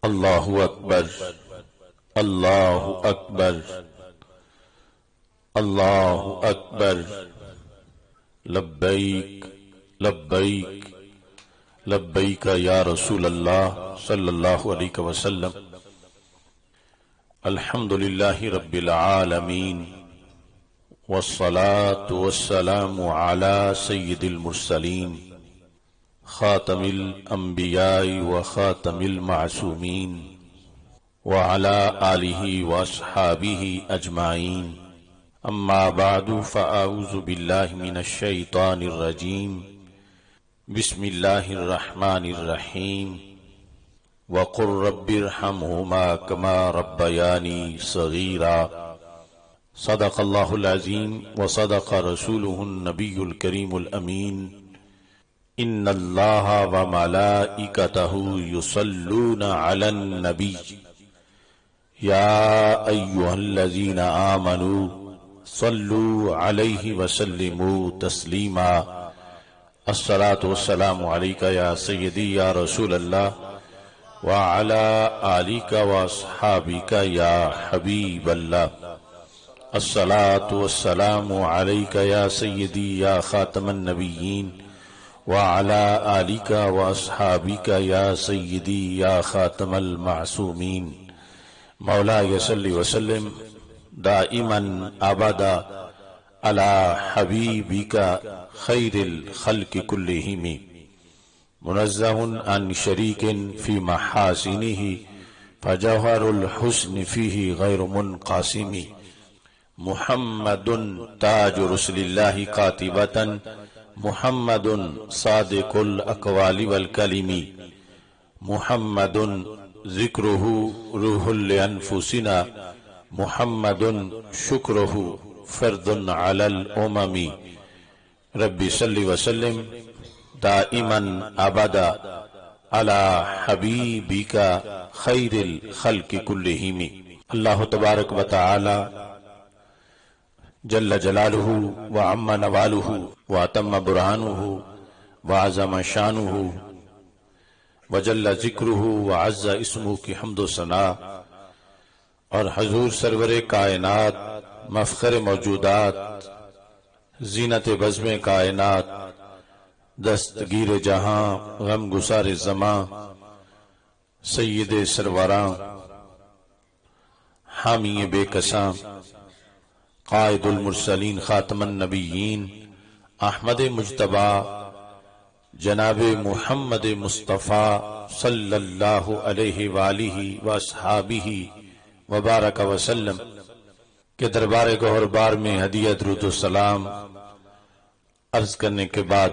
اللہ اکبر، اللہ اکبر، اللہ اکبر، لبیک لبیک لبیک یا رسول اللہ صلی اللہ علیہ وسلم۔ الحمد للہ رب العالمین، والصلاة والسلام على سید المرسلین، خاتم الانبیاء وخاتم المعصومین، وعلى آلہ واصحابہ اجمعین۔ اما بعد فاعوذ باللہ من الشیطان الرجیم، بسم اللہ الرحمن الرحیم۔ وقل رب ارحمہما کما ربیانی صغیرا۔ صدق اللہ العظیم وصدق رسولہ النبی الکریم الامین۔ ان اللہ وملائکتہ یصلون علی النبی یا ایہا الذین آمنوا صلوا علیہ وسلموا تسلیما۔ الصلاة والسلام علیک یا سیدی یا رسول اللہ وعلی آلک واصحابک یا حبیب اللہ۔ الصلاة والسلام علیک یا سیدی یا خاتم النبیین وعلی آلک واصحابک یا سیدی یا خاتم المعصومین۔ مولاي صل وسلم دائما ابدا على حبيبك خير الخلق كلهم، منزه عن شريك في محاسنه فجوهر الحسن فيه غير منقسم، محمد تاج رسل الله قاطبة، محمد صادق الأقوال والكلم، محمد ذکرہ روح لانفسنا، محمد شکرہ فرد علی الامم۔ رب صلی وسلم دائما ابدا علی حبیبک خیر الخلق کلہم۔ اللہ تبارک و تعالی جل جلالہ وعم نوالہ واتم برہانہ وعظم شانہ وجل ذکرہ وعز اسمہ کی حمد و ثنا، اور حضور سرور کائنات، مفخر موجودات، زینت بزم کائنات، دستگیر جہاں، غم گسار زماں، سید سروراں، حامی بے کساں، قائد المرسلین، خاتم النبیین، احمد مجتبی جناب محمد مصطفیٰ صلی اللہ علیہ وآلہ واصحابہ وبارک وسلم کے دربار گوہر بار میں ہدیہ درود و سلام عرض کرنے کے بعد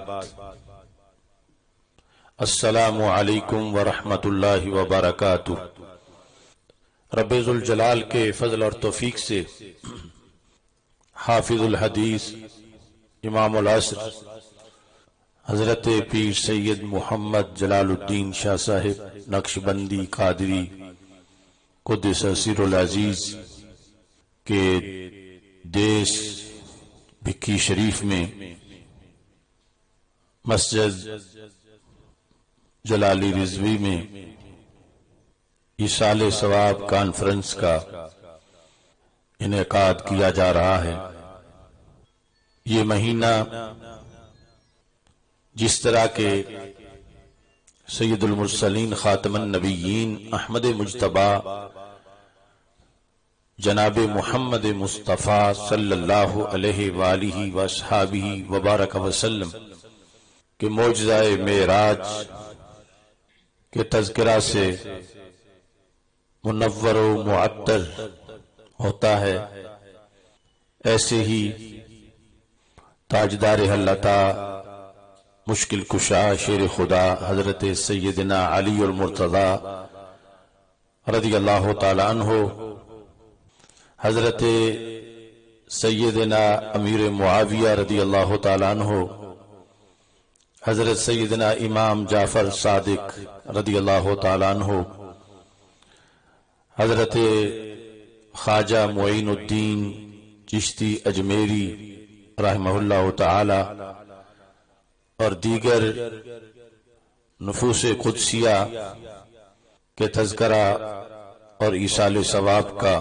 السلام علیکم ورحمۃ اللہ وبرکاتہ۔ رب ذوالجلال کے فضل اور توفیق سے حافظ الحدیث امام العصر حضرت پیر سید محمد جلال الدین شاہ صاحب نقشبندی قادری قدس سر العزیز کے دیس بھکی شریف میں مسجد جلالی رضوی میں ایصال ثواب کانفرنس کا انعقاد کیا جا رہا ہے۔ یہ مہینہ جس طرح کے سید المرسلین خاتم النبیین احمد مجتبی جناب محمد مصطفیٰ صلی اللہ علیہ وآلہ واصحابہ وبارک وسلم کے معجزہ معراج کے تذکرہ سے منور و معطر ہوتا ہے، ایسے ہی تاجدار حلتا مشکل کشا شیر خدا حضرت سیدنا علی المرتضی رضی اللہ تعالی عنہ، حضرت سیدنا امیر معاویہ رضی اللہ تعالی عنہ، حضرت سیدنا امام جعفر صادق رضی اللہ تعالی عنہ، حضرت خواجہ معین الدین چشتی اجمیری رحمہ اللہ تعالی اور دیگر نفوس قدسیہ کہ تذکرہ اور ایصال ثواب کا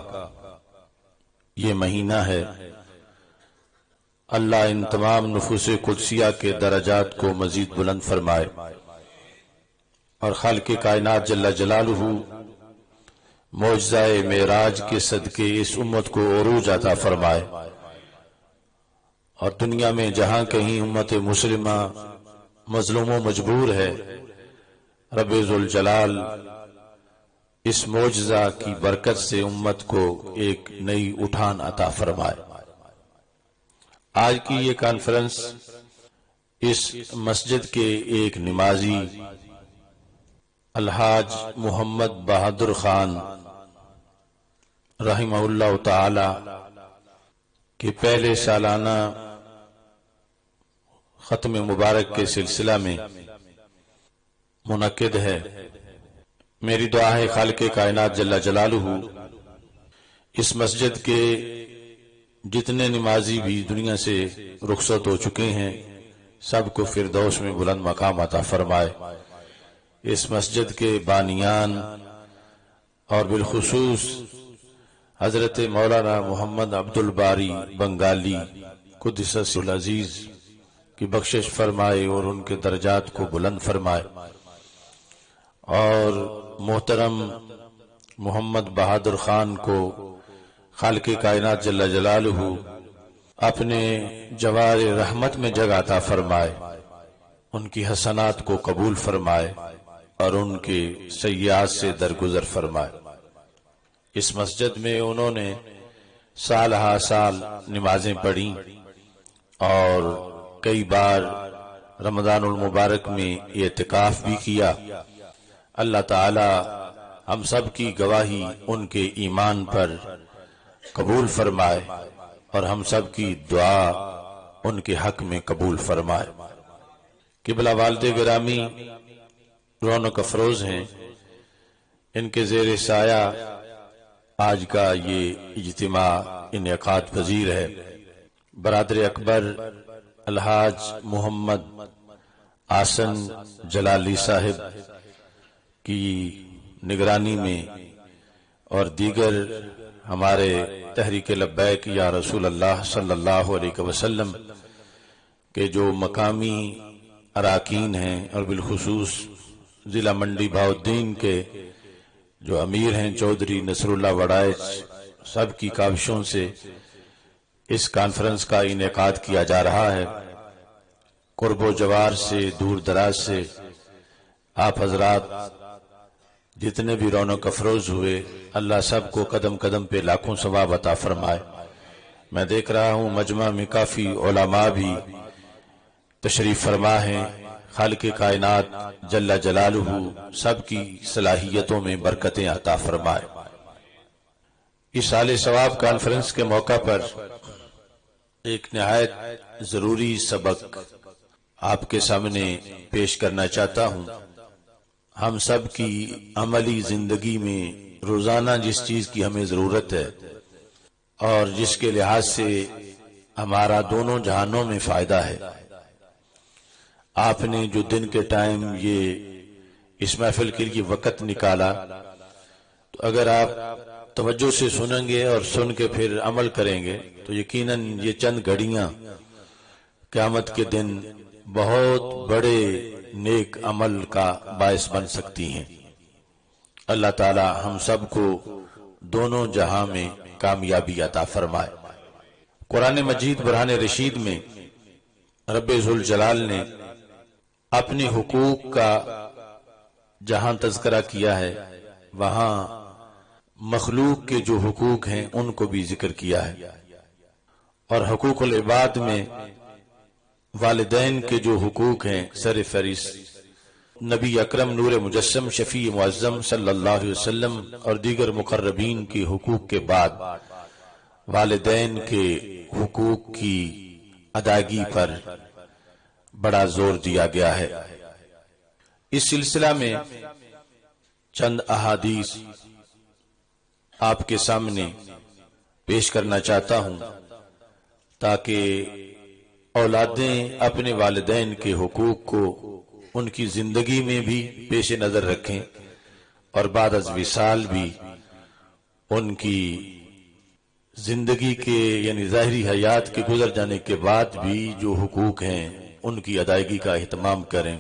یہ مہینہ ہے۔ اللہ ان تمام نفوس قدسیہ کے درجات کو مزید بلند فرمائے اور خالق کائنات جل جلالہ معجزہ معراج کے صدقے اس امت کو عروج عطا فرمائے، اور دنیا میں جہاں کہیں امت مسلمہ مظلوم و مجبور ہے، رب ذوالجلال اس معجزہ کی برکت سے امت کو ایک نئی اٹھان عطا فرمائے۔ آج کی یہ کانفرنس اس مسجد کے ایک نمازی الحاج محمد بہادر خان رحمہ اللہ تعالی کے پہلے سالانہ ختم مبارک کے سلسلہ میں منعقد ہے۔ میری دعا ہے خالق کائنات جل جلالہ اس مسجد کے جتنے نمازی بھی دنیا سے رخصت ہو چکے ہیں سب کو فردوس میں بلند مقام عطا فرمائے۔ اس مسجد کے بانیان اور بالخصوص حضرت مولانا محمد عبد الباری بنگالی قدس سرہ العزیز کی بخشش فرمائے اور ان کے درجات کو بلند فرمائے، اور محترم محمد بہادر خان کو خالق کائنات جل جلالہ اپنے جوار رحمت میں جگہ عطا فرمائے، ان کی حسنات کو قبول فرمائے اور ان کے سیئات سے درگزر فرمائے۔ اس مسجد میں انہوں نے سال ہا سال نمازیں پڑھی اور کئی بار رمضان المبارک میں اعتکاف بھی کیا۔ اللہ تعالی ہم سب کی گواہی ان کے ایمان پر قبول فرمائے اور ہم سب کی دعا ان کے حق میں قبول فرمائے۔ قبلہ والد گرامی رونق افروز ہیں، ان کے زیر سایہ آج کا یہ اجتماع انعقاد پذیر ہے۔ برادر اکبر الحاج محمد آسن جلالی صاحب کی نگرانی میں اور دیگر ہمارے تحریک لبیک یا رسول اللہ صلی اللہ علیہ وسلم کے جو مقامی اراکین ہیں اور بالخصوص ضلع منڈی بہاؤالدین کے جو امیر ہیں چودھری نصر اللہ وڑائچ، سب کی کاوشوں سے اس کانفرنس کا انعقاد کیا جا رہا ہے۔ قرب و جوار سے دور دراز سے آپ حضرات جتنے بھی رونق افروز ہوئے، اللہ سب کو قدم قدم پہ لاکھوں ثواب عطا فرمائے۔ میں دیکھ رہا ہوں مجمع میں کافی علماء بھی تشریف فرما ہیں۔ خالق کائنات جل جلالہ سب کی صلاحیتوں میں برکتیں عطا فرمائے۔ اس سال ثواب کانفرنس کے موقع پر ایک نہایت ضروری سبق آپ کے سامنے پیش کرنا چاہتا ہوں۔ ہم سب کی عملی زندگی میں روزانہ جس چیز کی ہمیں ضرورت ہے اور جس کے لحاظ سے ہمارا دونوں جہانوں میں فائدہ ہے، آپ نے جو دن کے ٹائم یہ اس محفل کے لیے وقت نکالا، تو اگر آپ توجہ سے سنیں گے اور سن کے پھر عمل کریں گے تو یقیناً یہ چند گھڑیاں قیامت کے دن بہت بڑے نیک عمل کا باعث بن سکتی ہیں۔ اللہ تعالی ہم سب کو دونوں جہاں میں کامیابی عطا فرمائے۔ قرآن مجید برہان رشید میں رب ذوالجلال نے اپنے حقوق کا جہاں تذکرہ کیا ہے، وہاں مخلوق کے جو حقوق ہیں ان کو بھی ذکر کیا ہے، اور حقوق العباد میں والدین کے جو حقوق ہیں سر فہرست نبی اکرم نور مجسم شفیع معظم صلی اللہ علیہ وسلم اور دیگر مقربین کے حقوق کے بعد والدین کے حقوق کی ادائیگی پر بڑا زور دیا گیا ہے۔ اس سلسلہ میں چند احادیث آپ کے سامنے پیش کرنا چاہتا ہوں تاکہ اولادیں اپنے والدین کے حقوق کو ان کی زندگی میں بھی پیش نظر رکھیں اور بعد از وصال بھی ان کی زندگی کے یعنی ظاہری حیات کے گزر جانے کے بعد بھی جو حقوق ہیں ان کی ادائیگی کا اہتمام کریں۔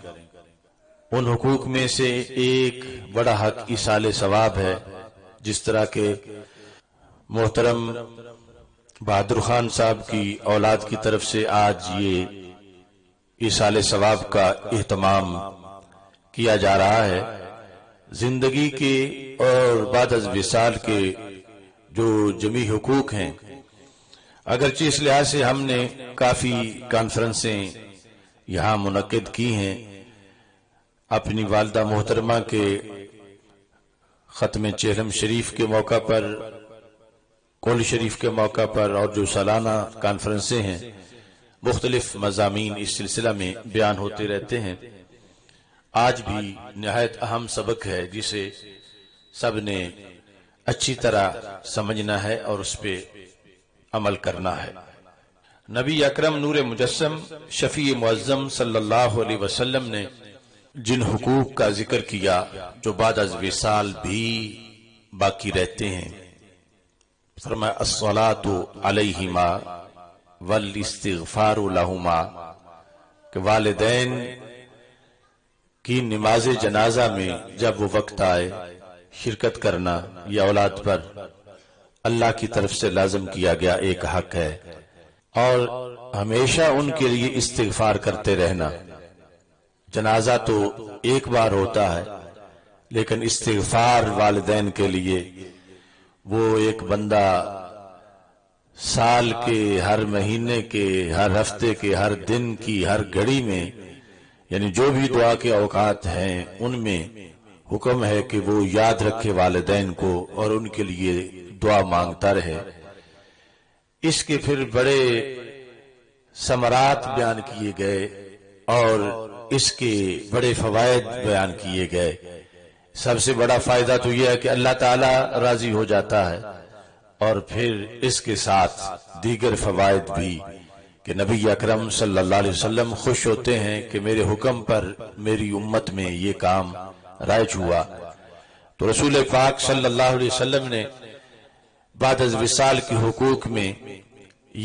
ان حقوق میں سے ایک بڑا حق ایصال ثواب ہے، جس طرح کہ محترم بہادر خان صاحب کی اولاد کی طرف سے آج یہ ایصال ثواب کا اہتمام کیا جا رہا ہے۔ زندگی کے اور بعد از وصال کے جو جمیع حقوق ہیں، اگرچہ اس لحاظ سے ہم نے کافی کانفرنسیں یہاں منعقد کی ہیں، اپنی والدہ محترمہ کے ختم چہلم شریف کے موقع پر، کول شریف کے موقع پر، اور جو سالانہ کانفرنسیں ہیں مختلف مضامین اس سلسلہ میں بیان ہوتے رہتے ہیں۔ آج بھی نہایت اہم سبق ہے جسے سب نے اچھی طرح سمجھنا ہے اور اس پہ عمل کرنا ہے۔ نبی اکرم نور مجسم شفیع معظم صلی اللہ علیہ وسلم نے جن حقوق کا ذکر کیا جو بعد از وصال بھی باقی رہتے ہیں، فرمایا الصلاۃ علیہما والاستغفار لہما، کہ والدین کی نماز جنازہ میں جب وہ وقت آئے شرکت کرنا یہ اولاد پر اللہ کی طرف سے لازم کیا گیا ایک حق ہے، اور ہمیشہ ان کے لیے استغفار کرتے رہنا۔ جنازہ تو ایک بار ہوتا ہے، لیکن استغفار والدین کے لیے وہ ایک بندہ سال کے ہر مہینے کے ہر ہفتے کے ہر دن کی ہر گھڑی میں، یعنی جو بھی دعا کے اوقات ہیں ان میں حکم ہے کہ وہ یاد رکھے والدین کو اور ان کے لیے دعا مانگتا رہے۔ اس کے پھر بڑے ثمرات بیان کیے گئے اور اس کے بڑے فوائد بیان کیے گئے۔ سب سے بڑا فائدہ تو یہ ہے کہ اللہ تعالی راضی ہو جاتا ہے، اور پھر اس کے ساتھ دیگر فوائد بھی کہ نبی اکرم صلی اللہ علیہ وسلم خوش ہوتے ہیں کہ میرے حکم پر میری امت میں یہ کام رائج ہوا۔ تو رسول پاک صلی اللہ علیہ وسلم نے بعد از وصال کے حقوق میں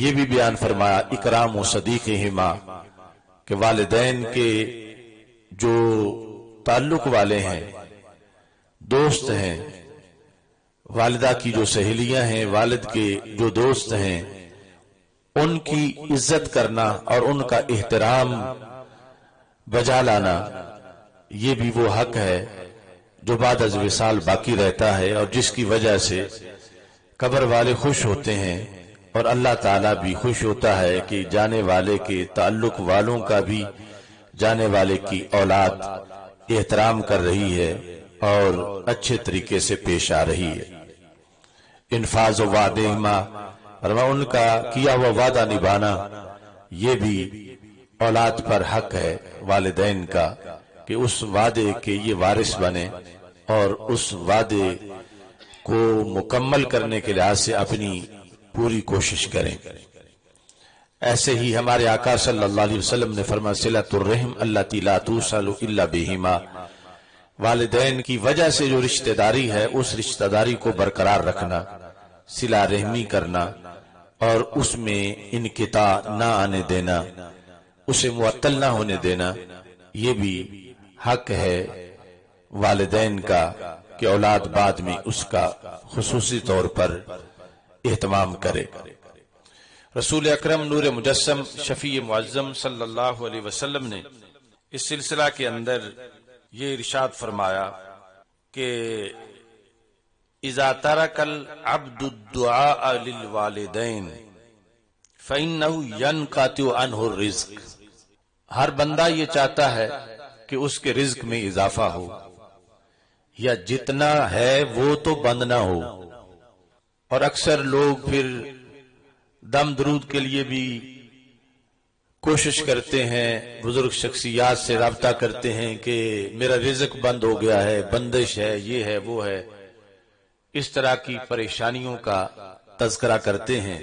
یہ بھی بیان فرمایا اکرام و صدیقہما، کہ والدین کے جو تعلق والے ہیں، دوست ہیں، والدہ کی جو سہیلیاں ہیں، والد کے جو دوست ہیں، ان کی عزت کرنا اور ان کا احترام بجا لانا، یہ بھی وہ حق ہے جو بعد از وصال باقی رہتا ہے، اور جس کی وجہ سے قبر والے خوش ہوتے ہیں اور اللہ تعالیٰ بھی خوش ہوتا ہے کہ جانے والے کے تعلق والوں کا بھی جانے والے کی اولاد احترام کر رہی ہے اور اچھے طریقے سے پیش آ رہی ہے۔ انفاذ و وعدہما، ان کا کیا ہوا وعدہ نبھانا، یہ بھی اولاد پر حق ہے والدین کا کہ اس وعدے کے یہ وارث بنے اور اس وعدے کو مکمل کرنے کے لحاظ سے اپنی پوری کوشش کریں۔ ایسے ہی ہمارے آقا صلی اللہ علیہ وسلم نے فرمایا صلۃ الرحم التی لا توصل الا بہما، والدین کی وجہ سے جو رشتہ داری ہے اس رشتہ داری کو برقرار رکھنا، صلہ رحمی کرنا اور اس میں انقطاع نہ آنے دینا، اسے معطل نہ ہونے دینا، یہ بھی حق ہے والدین کا کہ اولاد بعد میں اس کا خصوصی طور پر اہتمام کرے۔ رسول اکرم نور مجسم شفیع معظم صلی اللہ علیہ وسلم نے اس سلسلہ کے اندر یہ ارشاد فرمایا کہ اذا ترک العبد الدعاء للوالدین فإنه ينقطع عنه الرزق، ہر بندہ یہ چاہتا ہے کہ اس کے رزق میں اضافہ ہو، یا جتنا ہے وہ تو بند نہ ہو، اور اکثر لوگ پھر دم درود کے لیے بھی کوشش کرتے ہیں، بزرگ شخصیات سے رابطہ کرتے ہیں کہ میرا رزق بند ہو گیا ہے، بندش ہے، یہ ہے وہ ہے، اس طرح کی پریشانیوں کا تذکرہ کرتے ہیں،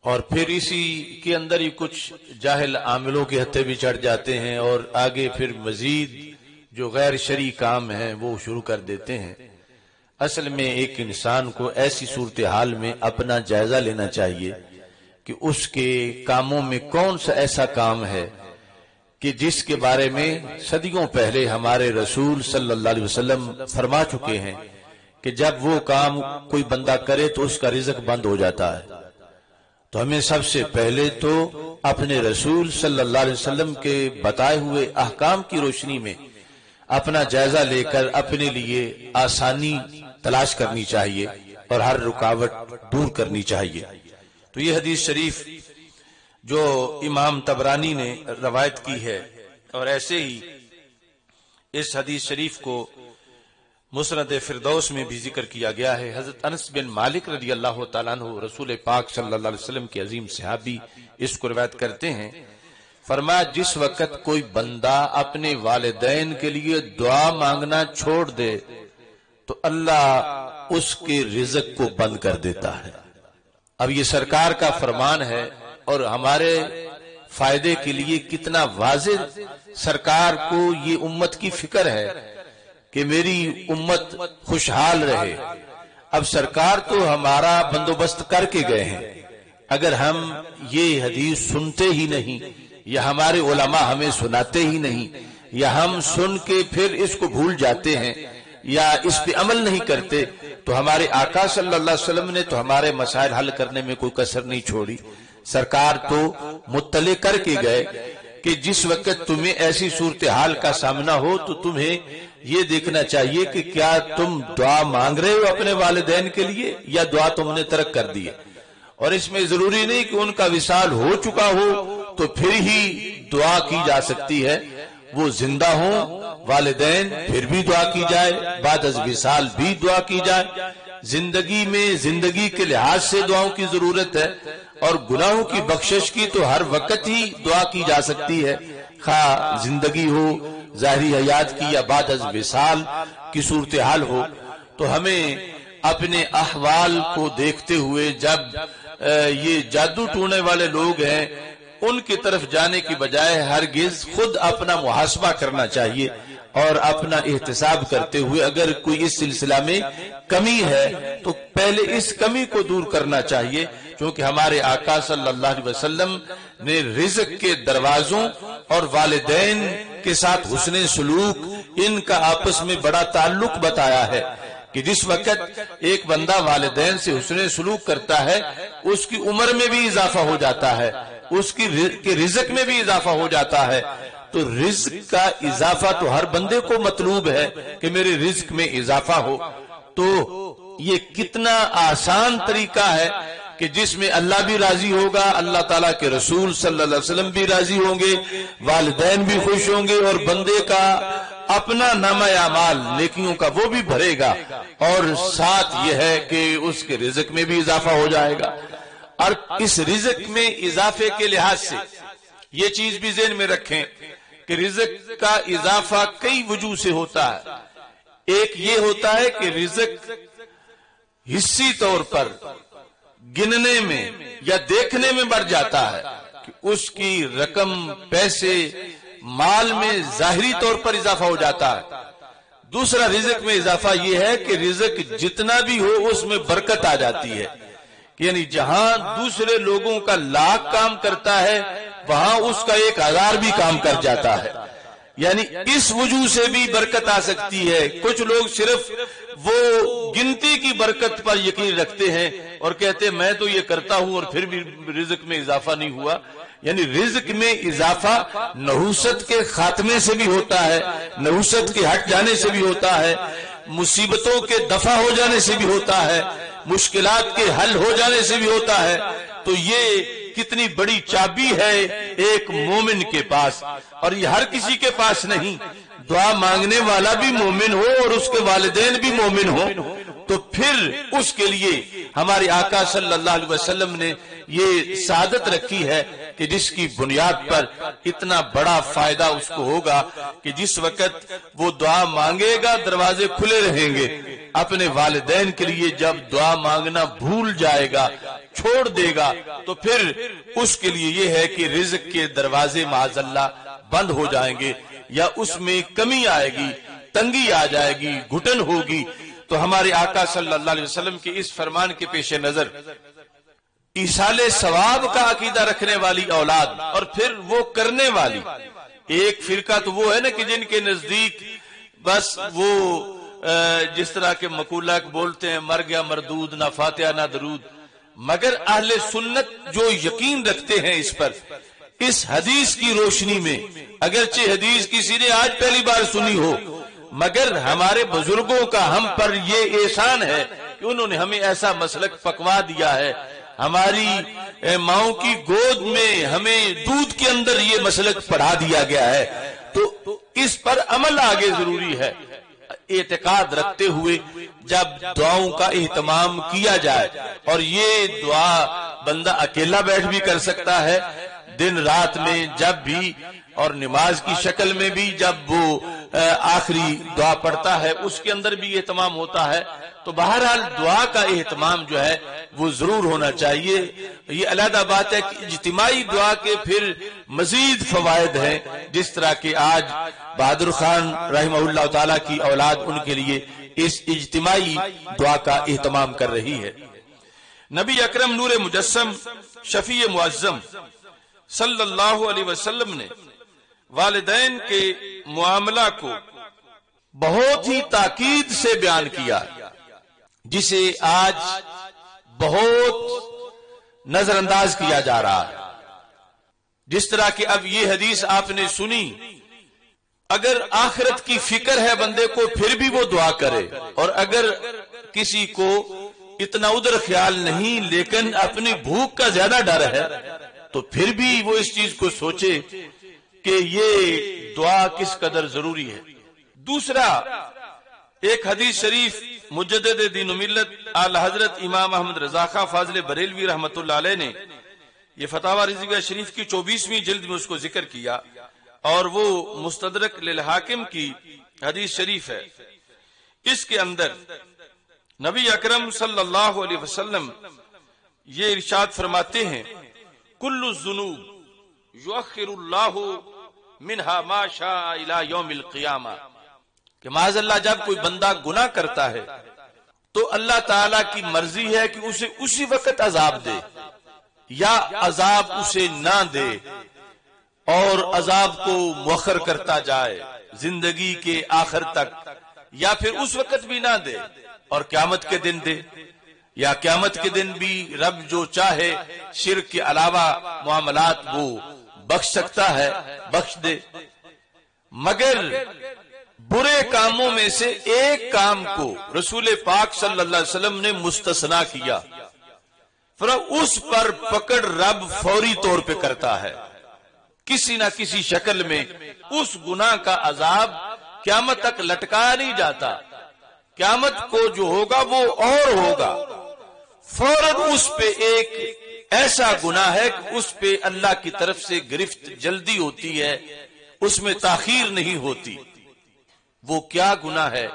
اور پھر اسی کے اندر ہی کچھ جاہل عاملوں کے ہتھے بھی چڑھ جاتے ہیں، اور آگے پھر مزید جو غیر شرعی کام ہیں وہ شروع کر دیتے ہیں۔ اصل میں ایک انسان کو ایسی صورتحال میں اپنا جائزہ لینا چاہیے کہ اس کے کاموں میں کون سا ایسا کام ہے کہ جس کے بارے میں صدیوں پہلے ہمارے رسول صلی اللہ علیہ وسلم فرما چکے ہیں کہ جب وہ کام کوئی بندہ کرے تو اس کا رزق بند ہو جاتا ہے۔ تو ہمیں سب سے پہلے تو اپنے رسول صلی اللہ علیہ وسلم کے بتائے ہوئے احکام کی روشنی میں اپنا جائزہ لے کر اپنے لیے آسانی تلاش کرنی چاہیے اور ہر رکاوٹ دور کرنی چاہیے۔ تو یہ حدیث شریف جو امام طبرانی نے روایت کی ہے، اور ایسے ہی اس حدیث شریف کو مسند فردوس میں بھی ذکر کیا گیا ہے۔ حضرت انس بن مالک رضی اللہ تعالیٰ عنہ رسول پاک صلی اللہ علیہ وسلم کے عظیم صحابی اس کو روایت کرتے ہیں، فرمایا جس وقت کوئی بندہ اپنے والدین کے لیے دعا مانگنا چھوڑ دے تو اللہ اس کے رزق کو بند کر دیتا ہے۔ اب یہ سرکار کا فرمان ہے اور ہمارے فائدے کے لیے کتنا واضح سرکار کو یہ امت کی فکر ہے کہ میری امت خوشحال رہے۔ اب سرکار تو ہمارا بندوبست کر کے گئے ہیں، اگر ہم یہ حدیث سنتے ہی نہیں یا ہمارے علماء ہمیں سناتے ہی نہیں یا ہم سن کے پھر اس کو بھول جاتے ہیں یا اس پہ عمل نہیں کرتے تو ہمارے آقا صلی اللہ علیہ وسلم نے تو ہمارے مسائل حل کرنے میں کوئی کسر نہیں چھوڑی۔ سرکار تو مطلع کر کے گئے کہ جس وقت تمہیں ایسی صورتحال کا سامنا ہو تو تمہیں یہ دیکھنا چاہیے کہ کیا تم دعا مانگ رہے ہو اپنے والدین کے لیے یا دعا تم نے ترک کر دی ہے۔ اور اس میں ضروری نہیں کہ ان کا وصال ہو چکا ہو تو پھر ہی دعا کی جا سکتی ہے، وہ زندہ ہوں والدین پھر بھی دعا کی جائے، بعد از وصال بھی دعا کی جائے۔ زندگی میں زندگی کے لحاظ سے دعاؤں کی ضرورت ہے، اور گناہوں کی بخشش کی تو ہر وقت ہی دعا کی جا سکتی ہے، خواہ زندگی ہو ظاہری حیات کی یا بعد از وصال کی صورتحال ہو۔ تو ہمیں اپنے احوال کو دیکھتے ہوئے جب یہ جادو ٹونے والے لوگ ہیں ان کی طرف جانے کی بجائے ہرگز خود اپنا محاسبہ کرنا چاہیے اور اپنا احتساب کرتے ہوئے اگر کوئی اس سلسلہ میں کمی ہے تو پہلے اس کمی کو دور کرنا چاہیے، کیونکہ ہمارے آقا صلی اللہ علیہ وسلم نے رزق کے دروازوں اور والدین کے ساتھ حسن سلوک ان کا آپس میں بڑا تعلق بتایا ہے کہ جس وقت ایک بندہ والدین سے حسن سلوک کرتا ہے اس کی عمر میں بھی اضافہ ہو جاتا ہے، اس کی رزق میں بھی اضافہ ہو جاتا ہے۔ تو رزق کا اضافہ تو ہر بندے کو مطلوب ہے کہ میرے رزق میں اضافہ ہو۔ تو یہ کتنا آسان طریقہ ہے کہ جس میں اللہ بھی راضی ہوگا، اللہ تعالیٰ کے رسول صلی اللہ علیہ وسلم بھی راضی ہوں گے، والدین بھی خوش ہوں گے، اور بندے کا اپنا نامہ اعمال نیکیوں کا وہ بھی بھرے گا، اور ساتھ یہ ہے کہ اس کے رزق میں بھی اضافہ ہو جائے گا۔ اور اس رزق میں اضافے کے لحاظ سے یہ چیز بھی ذہن میں رکھیں کہ رزق کا اضافہ کئی وجوہ سے ہوتا ہے۔ ایک یہ ہوتا ہے کہ رزق حصی طور پر گننے میں یا دیکھنے میں بڑھ جاتا ہے کہ اس کی رقم، پیسے، مال میں ظاہری طور پر اضافہ ہو جاتا ہے۔ دوسرا رزق میں اضافہ یہ ہے کہ رزق جتنا بھی ہو اس میں برکت آ جاتی ہے، یعنی جہاں دوسرے لوگوں کا لاکھ کام کرتا ہے وہاں اس کا 1000 بھی کام کر جاتا ہے، یعنی اس وجہ سے بھی برکت آ سکتی ہے۔ کچھ لوگ صرف وہ گنتی کی برکت پر یقین رکھتے ہیں اور کہتے ہیں میں تو یہ کرتا ہوں اور پھر بھی رزق میں اضافہ نہیں ہوا۔ یعنی رزق میں اضافہ نحوست کے خاتمے سے بھی ہوتا ہے، نحوست کے ہٹ جانے سے بھی ہوتا ہے، مصیبتوں کے دفع ہو جانے سے بھی ہوتا ہے، مشکلات کے حل ہو جانے سے بھی ہوتا ہے۔ تو یہ کتنی بڑی چابی ہے ایک مومن کے پاس، اور یہ ہر کسی کے پاس نہیں۔ دعا مانگنے والا بھی مومن ہو اور اس کے والدین بھی مومن ہو تو پھر اس کے لیے ہمارے آقا صلی اللہ علیہ وسلم نے یہ سعادت رکھی ہے کہ جس کی بنیاد پر اتنا بڑا فائدہ اس کو ہوگا کہ جس وقت وہ دعا مانگے گا دروازے کھلے رہیں گے۔ اپنے والدین کے لیے جب دعا مانگنا بھول جائے گا، چھوڑ دے گا، تو پھر اس کے لیے یہ ہے کہ رزق کے دروازے معاذ اللہ بند ہو جائیں گے۔ یا اس میں کمی آئے گی، تنگی آ جائے گی، گھٹن ہوگی، تو ہمارے آقا صلی اللہ علیہ وسلم کے اس فرمان کے پیش نظر ایصال ثواب کا عقیدہ رکھنے والی اولاد اور پھر وہ کرنے والی ایک فرقہ تو وہ ہے نا کہ جن کے نزدیک بس وہ جس طرح کے مقولہ بولتے ہیں مر گیا مردود، نہ فاتحہ نہ درود، مگر اہل سنت جو یقین رکھتے ہیں اس پر، اس حدیث کی روشنی میں، اگرچہ حدیث کسی نے آج پہلی بار سنی ہو، مگر ہمارے بزرگوں کا ہم پر یہ احسان ہے کہ انہوں نے ہمیں ایسا مسلک پکوا دیا ہے، ہماری ماؤں کی گود میں ہمیں دودھ کے اندر یہ مسلک پڑھا دیا گیا ہے، تو اس پر عمل آگے ضروری ہے۔ اعتقاد رکھتے ہوئے جب دعاؤں کا اہتمام کیا جائے، اور یہ دعا بندہ اکیلا بیٹھ بھی کر سکتا ہے، دن رات میں جب بھی، اور نماز کی شکل میں بھی جب وہ آخری دعا پڑھتا ہے اس کے اندر بھی اہتمام ہوتا ہے، تو بہرحال دعا کا اہتمام جو ہے وہ ضرور ہونا چاہیے۔ یہ علیحدہ بات ہے کہ اجتماعی دعا کے پھر مزید فوائد ہیں، جس طرح کہ آج بہادر خان رحمہ اللہ تعالی کی اولاد ان کے لیے اس اجتماعی دعا کا اہتمام کر رہی ہے۔ نبی اکرم نور مجسم شفیع معظم صلی اللہ علیہ وسلم نے والدین کے معاملہ کو بہت ہی تاکید سے بیان کیا، جسے آج بہت نظر انداز کیا جا رہا ہے۔ جس طرح کہ اب یہ حدیث آپ نے سنی، اگر آخرت کی فکر ہے بندے کو پھر بھی وہ دعا کرے، اور اگر کسی کو اتنا ادھر خیال نہیں لیکن اپنی بھوک کا زیادہ ڈر ہے تو پھر بھی وہ اس چیز کو سوچے کہ یہ دعا کس قدر ضروری ہے۔ دوسرا، ایک حدیث شریف مجدد دین و ملت اعلی حضرت امام احمد رضا خان فاضل بریلوی رحمت اللہ علیہ نے یہ فتاوی رضیہ شریف کی 24ویں جلد میں اس کو ذکر کیا، اور وہ مستدرک للحاکم کی حدیث شریف ہے۔ اس کے اندر نبی اکرم صلی اللہ علیہ وسلم یہ ارشاد فرماتے ہیں، کل الذنوب یؤخر اللہ منہا ما شاء الی یوم القیامہ، کہ معاذ اللہ جب کوئی بندہ گناہ کرتا ہے تو اللہ تعالی کی مرضی ہے کہ اسے اسی وقت عذاب دے، یا عذاب اسے نہ دے اور عذاب کو مؤخر کرتا جائے زندگی کے آخر تک، یا پھر اس وقت بھی نہ دے اور قیامت کے دن دے، یا قیامت کے دن بھی رب جو چاہے شرک کے علاوہ معاملات وہ بخش سکتا ہے، بخش دے۔ مگر برے کاموں میں سے ایک کام کو رسول پاک صلی اللہ علیہ وسلم نے مستثنا کیا، پھر اس پر پکڑ رب فوری طور پہ کرتا ہے، کسی نہ کسی شکل میں اس گناہ کا عذاب قیامت تک لٹکایا نہیں جاتا، قیامت کو جو ہوگا وہ اور ہوگا، فوراً اس پہ ایک ایسا گناہ ہے کہ اس پہ اللہ کی طرف سے گرفت جلدی ہوتی ہے، اس میں تاخیر نہیں ہوتی۔ وہ کیا گناہ ہے؟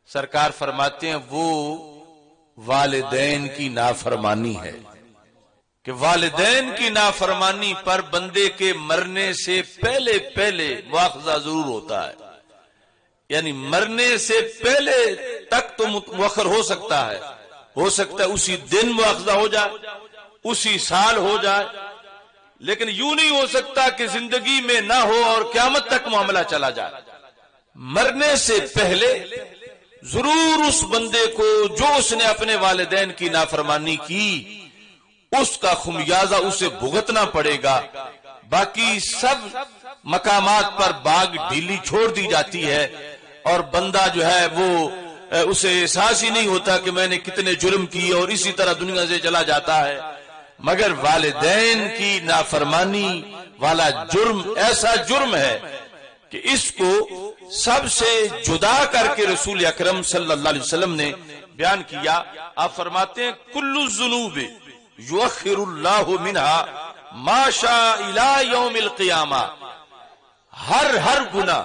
سرکار فرماتے ہیں وہ والدین کی نافرمانی ہے، کہ والدین کی نافرمانی پر بندے کے مرنے سے پہلے پہلے مواخذہ ضرور ہوتا ہے، یعنی مرنے سے پہلے تک تو مؤخر ہو سکتا ہے اسی دن مواخذہ ہو جائے، اسی سال ہو جائے، لیکن یوں نہیں ہو سکتا کہ زندگی میں نہ ہو اور قیامت تک معاملہ چلا جائے۔ مرنے سے پہلے ضرور اس بندے کو جو اس نے اپنے والدین کی نافرمانی کی اس کا خمیازہ اسے بھگتنا پڑے گا، باقی سب مقامات پر باغ ڈھیلی چھوڑ دی جاتی ہے اور بندہ جو ہے وہ اسے احساس ہی نہیں ہوتا کہ میں نے کتنے جرم کیے، اور اسی طرح دنیا سے چلا جاتا ہے۔ مگر والدین کی نافرمانی والا جرم ایسا جرم ہے کہ اس کو سب سے جدا کر کے رسول اکرم صلی اللہ علیہ وسلم نے بیان کیا۔ آپ فرماتے ہیں کل الذنوب یؤخر اللہ منہا ما شاء الی یوم القیامہ، ہر گناہ،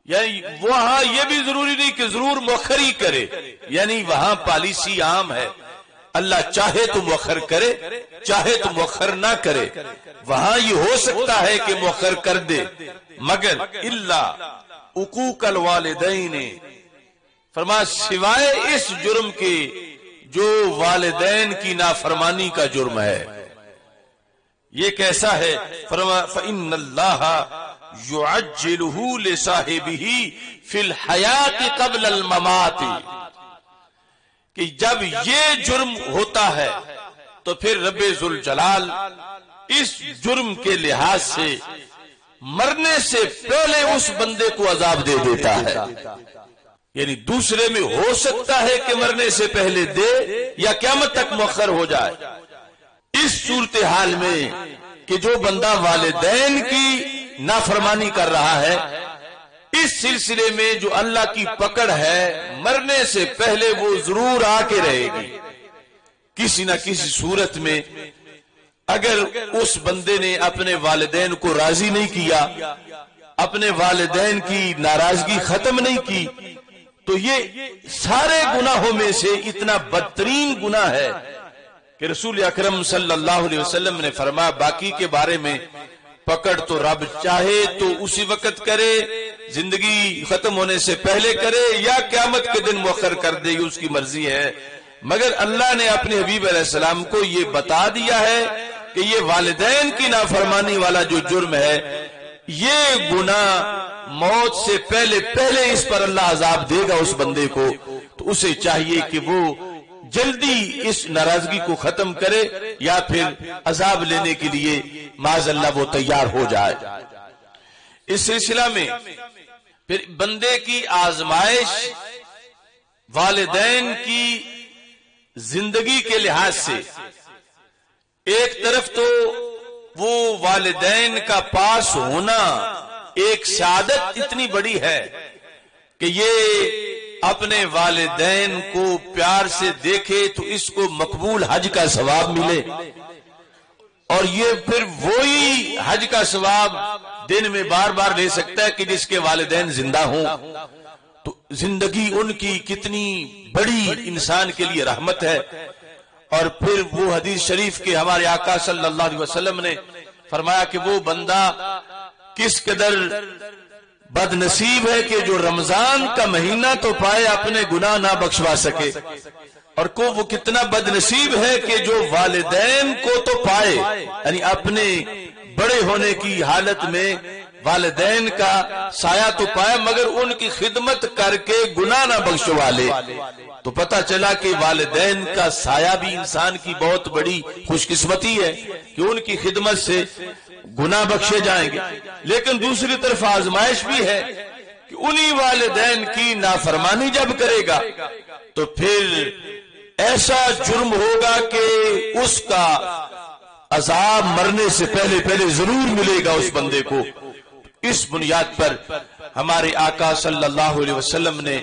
یعنی وہاں یہ بھی ضروری نہیں کہ ضرور مؤخر ہی کرے، یعنی وہاں پالیسی عام ہے، اللہ چاہے تو مؤخر کرے، چاہے تو مؤخر نہ کرے۔ وہاں یہ ہو سکتا ہے کہ مؤخر کر دے، مگر الا عقوق الوالدین، فرمایا سوائے اس جرم کے جو والدین کی نافرمانی کا جرم ہے۔ یہ کیسا ہے؟ فرمایا فإن اللہ یعجلہ لصاحبہ فی الحیات قبل الممات، کہ جب یہ جرم ہوتا ہے تو پھر رب ذوالجلال اس جرم کے لحاظ سے مرنے سے پہلے اس بندے کو عذاب دے دیتا ہے۔ یعنی دوسرے میں ہو سکتا ہے کہ مرنے سے پہلے دے یا قیامت تک مؤخر ہو جائے۔ اس صورتحال میں کہ جو بندہ والدین کی نافرمانی کر رہا ہے، اس سلسلے میں جو اللہ کی پکڑ ہے مرنے سے پہلے وہ ضرور آ کے رہے گی کسی نہ کسی صورت میں۔ اگر اس بندے نے اپنے والدین کو راضی نہیں کیا، اپنے والدین کی ناراضگی ختم نہیں کی، تو یہ سارے گناہوں میں سے اتنا بدترین گناہ ہے کہ رسول اکرم صلی اللہ علیہ وسلم نے فرمایا باقی کے بارے میں پکڑ تو رب چاہے تو اسی وقت کرے، زندگی ختم ہونے سے پہلے کرے یا قیامت کے دن مؤخر کر دے، یہ اس کی مرضی ہے۔ مگر اللہ نے اپنے حبیب علیہ السلام کو یہ بتا دیا ہے کہ یہ والدین کی نافرمانی والا جو جرم ہے، یہ گناہ موت سے پہلے اس پر اللہ عذاب دے گا اس بندے کو، تو اسے چاہیے کہ وہ جلدی اس ناراضگی کو ختم کرے یا پھر عذاب لینے کے لیے معاذ اللہ وہ تیار ہو جائے۔ اس سلسلہ میں پھر بندے کی آزمائش والدین کی زندگی کے لحاظ سے، ایک طرف تو وہ والدین کا پاس ہونا ایک سعادت اتنی بڑی ہے کہ یہ اپنے والدین کو پیار سے دیکھے تو اس کو مقبول حج کا ثواب ملے، اور یہ پھر وہی حج کا ثواب دن میں بار بار لے سکتا ہے کہ جس کے والدین زندہ ہوں۔ تو زندگی ان کی کتنی بڑی انسان کے لیے رحمت ہے۔ اور پھر وہ حدیث شریف کے ہمارے آقا صلی اللہ علیہ وسلم نے فرمایا کہ وہ بندہ کس قدر بد نصیب ہے کہ جو رمضان کا مہینہ تو پائے اپنے گناہ نہ بخشوا سکے، اور وہ کتنا بد نصیب ہے کہ جو والدین کو تو پائے، یعنی اپنے بڑے ہونے کی حالت میں والدین کا سایہ تو پائے مگر ان کی خدمت کر کے گناہ نہ بخشوا لے۔ تو پتہ چلا کہ والدین کا سایہ بھی انسان کی بہت بڑی خوش قسمتی ہے کہ ان کی خدمت سے گناہ بخشے جائیں گے۔ لیکن دوسری طرف آزمائش بھی ہے کہ انہی والدین کی نافرمانی جب کرے گا تو پھر ایسا جرم ہوگا کہ اس کا عذاب مرنے سے پہلے ضرور ملے گا اس بندے کو۔ اس بنیاد پر ہمارے آقا صلی اللہ علیہ وسلم نے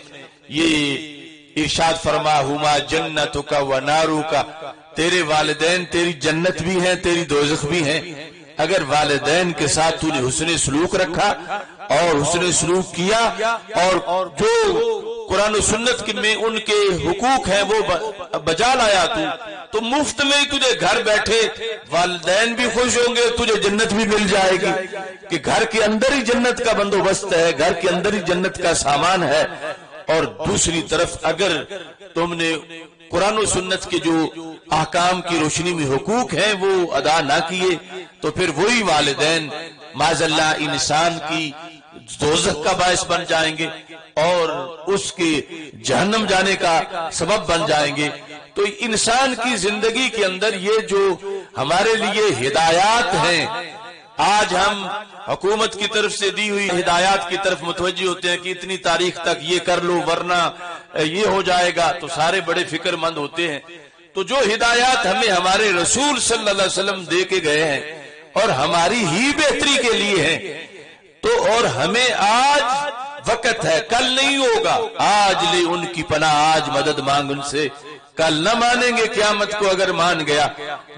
یہ ارشاد فرما ہما جنتک و نارک، تیرے والدین تیری جنت بھی ہیں تیری دوزخ بھی ہیں۔ اگر والدین کے ساتھ تو نے حسن سلوک رکھا اور حسن سلوک کیا اور جو قرآن و سنت میں ان کے حقوق ہیں وہ بجا لایا تو مفت میں ہی تجھے گھر بیٹھے والدین بھی خوش ہوں گے، تجھے جنت بھی مل جائے گی، کہ گھر کے اندر ہی جنت کا بندوبست ہے، گھر کے اندر ہی جنت کا سامان ہے۔ اور دوسری طرف اگر تم نے قرآن و سنت کے جو احکام کی روشنی میں حقوق ہیں وہ ادا نہ کیے تو پھر وہی والدین معاذ اللہ انسان کی دوزخ کا باعث بن جائیں گے اور اس کے جہنم جانے کا سبب بن جائیں گے۔ تو انسان کی زندگی کے اندر یہ جو ہمارے لیے ہدایات ہیں، آج ہم حکومت کی طرف سے دی ہوئی ہدایات کی طرف متوجہ ہوتے ہیں کہ اتنی تاریخ تک یہ کر لو ورنہ یہ ہو جائے گا، تو سارے بڑے فکر مند ہوتے ہیں۔ تو جو ہدایات ہمیں ہمارے رسول صلی اللہ علیہ وسلم دے کے گئے ہیں اور ہماری ہی بہتری کے لیے ہیں، تو اور ہمیں آج وقت ہے، کل نہیں ہوگا، آج لے ان کی پناہ، آج مدد مانگ ان سے، کل نہ مانیں گے قیامت کو اگر مان گیا۔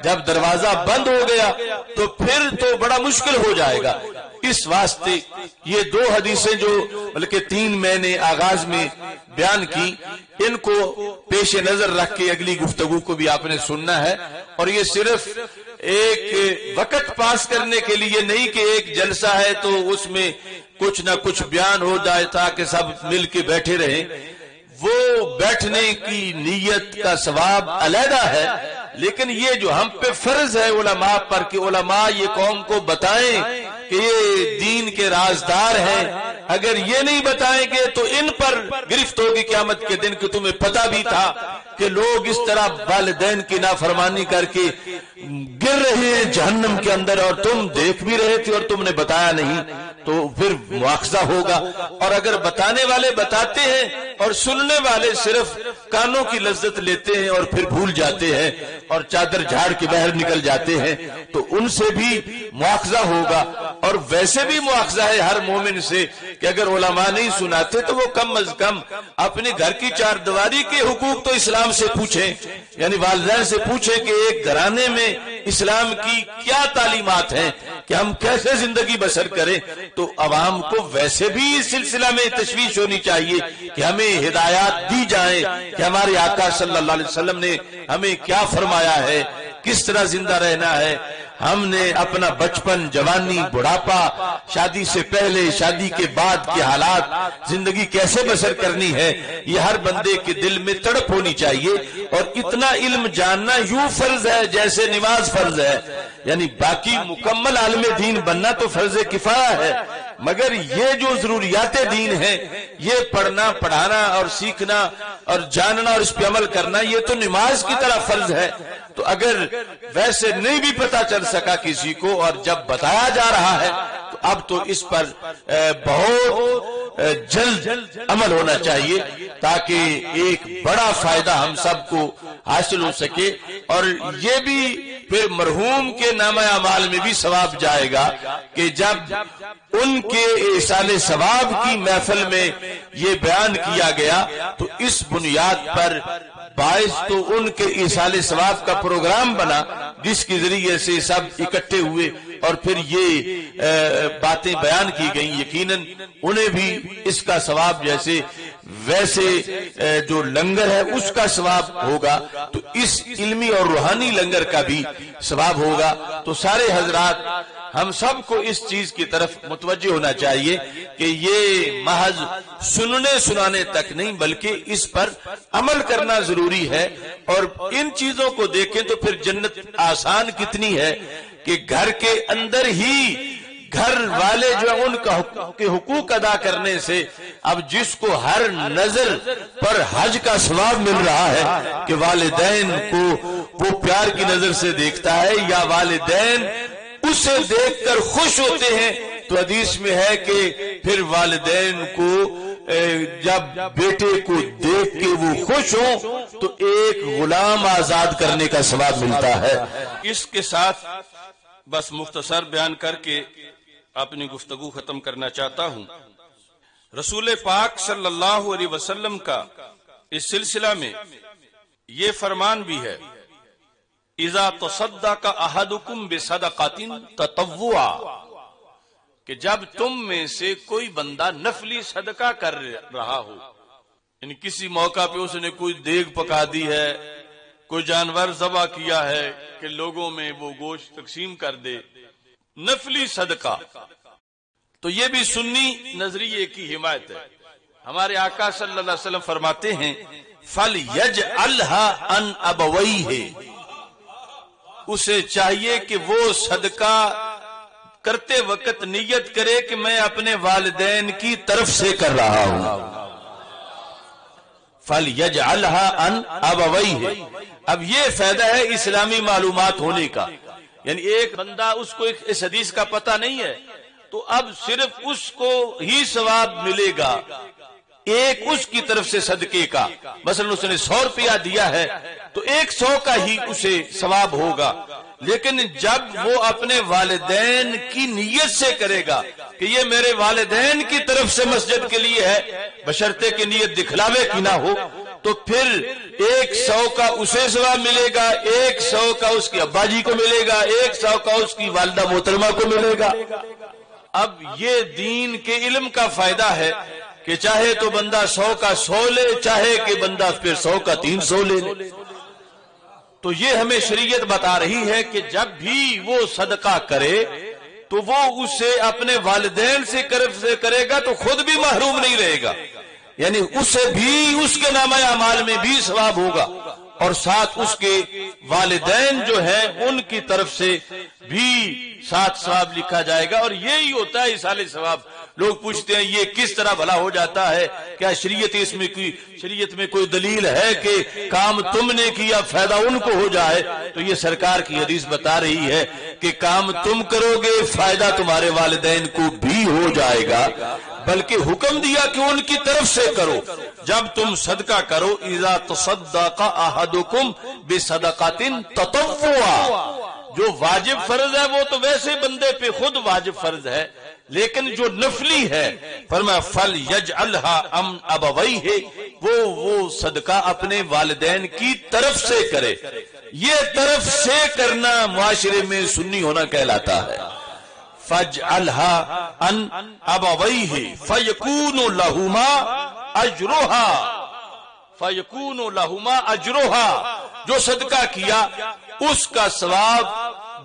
جب دروازہ بند ہو گیا تو پھر تو بڑا مشکل ہو جائے گا۔ اس واسطے یہ دو حدیثیں جو بلکہ تین میں نے آغاز میں بیان کی، ان کو پیش نظر رکھ کے اگلی گفتگو کو بھی آپ نے سننا ہے، اور یہ صرف ایک وقت پاس کرنے کے لیے نہیں کہ ایک جلسہ ہے تو اس میں کچھ نہ کچھ بیان ہو جائے تاکہ سب مل کے بیٹھے رہیں، وہ بیٹھنے کی نیت کا ثواب علیحدہ ہے، لیکن یہ جو ہم پہ فرض ہے علماء پر کہ علماء یہ قوم کو بتائیں کہ یہ دین کے رازدار ہیں، اگر یہ نہیں بتائیں گے تو ان پر گرفت ہوگی قیامت کے دن کہ تمہیں پتہ بھی تھا کہ لوگ اس طرح والدین کی نافرمانی کر کے گر رہے ہیں جہنم کے اندر اور تم دیکھ بھی رہے تھے اور تم نے بتایا نہیں، تو پھر مواخذہ ہوگا۔ اور اگر بتانے والے بتاتے ہیں اور سننے والے صرف کانوں کی لذت لیتے ہیں اور پھر بھول جاتے ہیں اور چادر جھاڑ کے باہر نکل جاتے ہیں تو ان سے بھی مواخذہ ہوگا۔ اور ویسے بھی مواخذہ ہے ہر مومن سے کہ اگر علماء نہیں سناتے تو وہ کم از کم اپنے گھر کی چار دیواری کے حقوق تو اسلام سے پوچھیں، یعنی والدین سے پوچھیں کہ ایک گھرانے میں اسلام کی کیا تعلیمات ہیں کہ ہم کیسے زندگی بسر کریں۔ تو عوام کو ویسے بھی اس سلسلہ میں تشویش ہونی چاہیے کہ ہمیں ہدایات دی جائیں کہ ہمارے آقا صلی اللہ علیہ وسلم نے ہمیں کیا فرمایا ہے، کس طرح زندہ رہنا ہے، ہم نے اپنا بچپن، جوانی، بڑھاپا، شادی سے پہلے، شادی کے بعد کے حالات، زندگی کیسے بسر کرنی ہے، یہ ہر بندے کے دل میں تڑپ ہونی چاہیے۔ اور اتنا علم جاننا یوں فرض ہے جیسے نماز فرض ہے، یعنی باقی مکمل عالم دین بننا تو فرض کفایہ ہے، مگر یہ جو ضروریات دین ہیں، یہ پڑھنا، پڑھانا اور سیکھنا اور جاننا اور اس پہ عمل کرنا، یہ تو نماز کی طرح فرض ہے۔ تو اگر ویسے نہیں بھی پتہ چل سکا کسی کو اور جب بتایا جا رہا ہے تو اب تو اس پر بہت جلد عمل ہونا چاہیے تاکہ ایک بڑا فائدہ ہم سب کو حاصل ہو سکے، اور یہ بھی پھر مرحوم کے نامہ اعمال میں بھی ثواب جائے گا کہ جب ان کے ایصال ثواب کی محفل میں یہ بیان کیا گیا تو اس بنیاد پر باعث تو ان کے ایصال ثواب کا پروگرام بنا جس کے ذریعے سے سب اکٹھے ہوئے اور پھر یہ باتیں بیان کی گئیں۔ یقیناً انہیں بھی اس کا ثواب جیسے ویسے جو لنگر ہے اس کا ثواب ہوگا تو اس علمی اور روحانی لنگر کا بھی ثواب ہوگا۔ تو سارے حضرات ہم سب کو اس چیز کی طرف متوجہ ہونا چاہیے کہ یہ محض سننے سنانے تک نہیں بلکہ اس پر عمل کرنا ضروری ہے۔ اور ان چیزوں کو دیکھیں تو پھر جنت آسان کتنی ہے کہ گھر کے اندر ہی گھر والے جو ہیں ان کے حقوق ادا کرنے سے اب جس کو ہر نظر پر حج کا ثواب مل رہا ہے کہ والدین کو وہ پیار کی نظر سے دیکھتا ہے یا والدین اسے دیکھ کر خوش ہوتے ہیں، تو حدیث میں ہے کہ پھر والدین کو جب بیٹے کو دیکھ کے وہ خوش ہوں تو ایک غلام آزاد کرنے کا ثواب ملتا ہے۔ اس کے ساتھ بس مختصر بیان کر کے اپنی گفتگو ختم کرنا چاہتا ہوں۔ رسول پاک صلی اللہ علیہ وسلم کا اس سلسلہ میں یہ فرمان بھی ہے، اذا تصدق احدکم بصدقۃ تطوعا، کہ جب تم میں سے کوئی بندہ نفلی صدقہ کر رہا ہو، یعنی کسی موقع پہ اس نے کوئی دیگ پکا دی ہے، کوئی جانور ذبح کیا ہے کہ لوگوں میں وہ گوشت تقسیم کر دے، نفلی صدقہ، تو یہ بھی سنی نظریے کی حمایت ہے۔ ہمارے آقا صلی اللہ علیہ وسلم فرماتے ہیں فَلْيَجْعَلْهَا عَنْ أَبَوَيْهِ، اسے چاہیے کہ وہ صدقہ کرتے وقت نیت کرے کہ میں اپنے والدین کی طرف سے کر رہا ہوں۔ فَلْيَجْعَلْهَا عَنْ أَبَوَيْهِ، اب یہ فائدہ ہے اسلامی معلومات ہونے کا، یعنی ایک بندہ اس کو اس حدیث کا پتہ نہیں ہے تو اب صرف اس کو ہی ثواب ملے گا ایک اس کی طرف سے صدقے کا، مثلا اس نے 100 روپیہ دیا ہے تو 100 کا ہی اسے ثواب ہوگا، لیکن جب وہ اپنے والدین کی نیت سے کرے گا کہ یہ میرے والدین کی طرف سے مسجد کے لیے ہے بشرطے کہ نیت دکھلاوے کی نہ ہو، تو پھر 100 کا اسے ثواب ملے گا، 100 کا اس کے ابا جی کو ملے گا، 100 کا اس کی والدہ محترمہ کو ملے گا۔ اب یہ دین کے علم کا فائدہ ہے کہ چاہے تو بندہ 100 کا 100 لے، چاہے کہ بندہ پھر 100 کا 300 لے۔ تو یہ ہمیں شریعت بتا رہی ہے کہ جب بھی وہ صدقہ کرے تو وہ اسے اپنے والدین سے کرے گا تو خود بھی محروم نہیں رہے گا، یعنی اسے بھی اس کے نامہ اعمال میں بھی ثواب ہوگا اور ساتھ اس کے والدین جو ہیں ان کی طرف سے بھی ساتھ ثواب لکھا جائے گا۔ اور یہی ہوتا ہے ایصال ثواب۔ لوگ پوچھتے ہیں یہ کس طرح بھلا ہو جاتا ہے، کیا شریعت میں کوئی دلیل ہے کہ کام تم نے کیا فائدہ ان کو ہو جائے؟ تو یہ سرکار کی حدیث بتا رہی ہے کہ کام تم کرو گے فائدہ تمہارے والدین کو بھی ہو جائے گا، بلکہ حکم دیا کہ ان کی طرف سے کرو۔ جب تم صدقہ کرو، اذا تصدق احدکم بصدقۃ تطوعا، جو واجب فرض ہے وہ تو ویسے بندے پہ خود واجب فرض ہے، لیکن جو نفلی ہے فرمایا فلیجعلھا ابویہ، وہ صدقہ اپنے والدین کی طرف سے کرے۔ یہ طرف سے کرنا معاشرے میں سنی ہونا کہلاتا ہے۔ فَاجْعَلْهَا عَنْ أَبَوَيْهِ فَيَكُونُ لَهُمَا أَجْرُهَا، جو صدقہ کیا اس کا ثواب